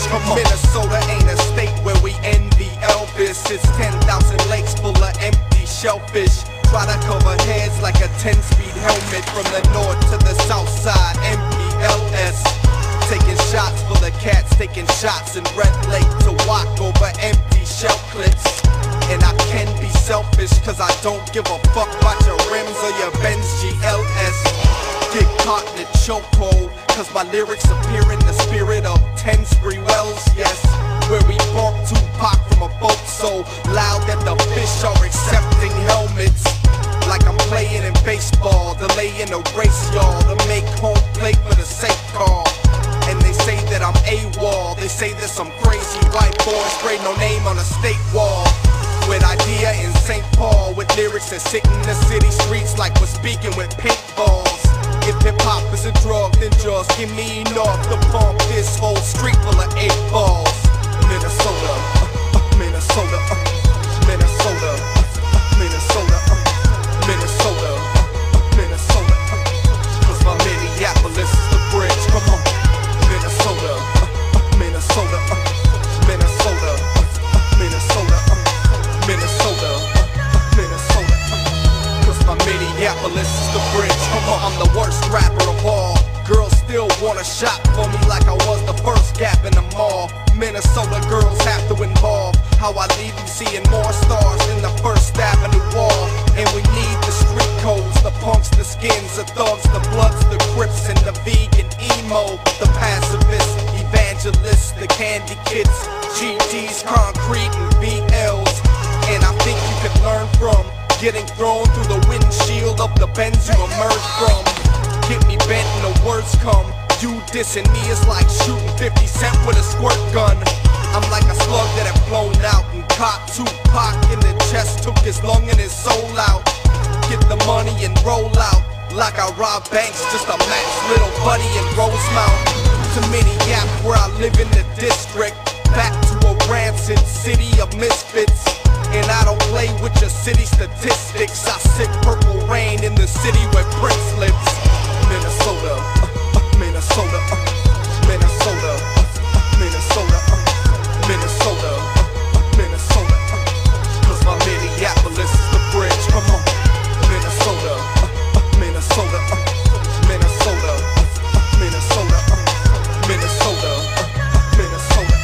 Come on. Minnesota ain't a state where we envy Elvis. It's 10,000 lakes full of empty shellfish. Try to cover heads like a 10-speed helmet. From the north to the south side, MPLS. Taking shots for the cats, taking shots in Red Lake to walk over empty shell clips. And I can be selfish, cause I don't give a fuck about your rims or your Benz GLS. Get caught in a chokehold, cause my lyrics appear in the spirit of 10 spree wells, yes. Where we bump Tupac from a boat so loud that the fish are accepting helmets. Like I'm playing in baseball, delaying a race, y'all, to make home plate for the safe call. And they say that I'm AWOL, they say that some crazy white boy sprayed no name on a state wall. With idea in St. Paul, with lyrics that sit in the city streets like we're speaking with paintballs. If hip-hop is a drug, then just give me enough to pump this whole street full of 8 balls. Minnesota, Minnesota, Minnesota, Minnesota, Minnesota, Minnesota. Cause my Minneapolis is the bridge, come on. Minnesota, Minnesota, Minnesota, Minnesota, Minnesota, Minnesota. Cause my Minneapolis is the bridge, come on. I'm the worst rapper of all. Girls still wanna shop for me like I was the first Gap in the mall. Minnesota girls have to involve how I leave you seeing more stars than the First Avenue wall. And we need the street codes, the punks, the skins, the thugs, the bloods, the crips, and the vegan emo. The pacifists, evangelists, the candy kids, GDs, concrete, and VLs. And I think you can learn from getting thrown through the windshield of the Benz you emerged from. Get me bent and the words come. You dissing me is like shooting 50 Cent with a squirt gun. I'm like a slug that had blown out and caught Tupac in the chest, took his lung and his soul out. Get the money and roll out like I rob banks, just a max little buddy in Rosemount. To Minneapolis where I live in the district, back to a rancid city of misfits. And I don't play with your city statistics. I sip purple rain in the city where Prince lives. Minnesota, Minnesota, Minnesota, Minnesota, Minnesota, Minnesota. Cause my Minneapolis is the bridge, come on. Minnesota, Minnesota, Minnesota, Minnesota, Minnesota, Minnesota.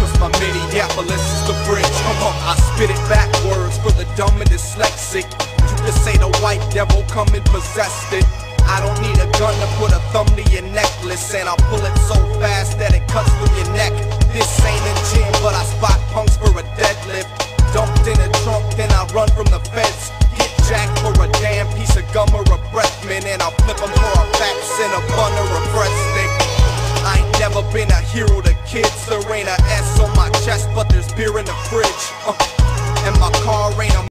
Cause my Minneapolis is the bridge, come on. I spit it backwards for the dumb and dyslexic. You can say the white devil come and possessed it. I don't need a gun to put a thumb to your necklace, and I'll pull it so fast that it cuts through your neck. This ain't a gym, but I spot punks for a deadlift. Dumped in a trunk, then I run from the feds. Get jacked for a damn piece of gum or a breath mint, and I'll flip them for a fax and a bun or a breast stick. I ain't never been a hero to kids. There ain't a S on my chest, but there's beer in the fridge. And my car ain't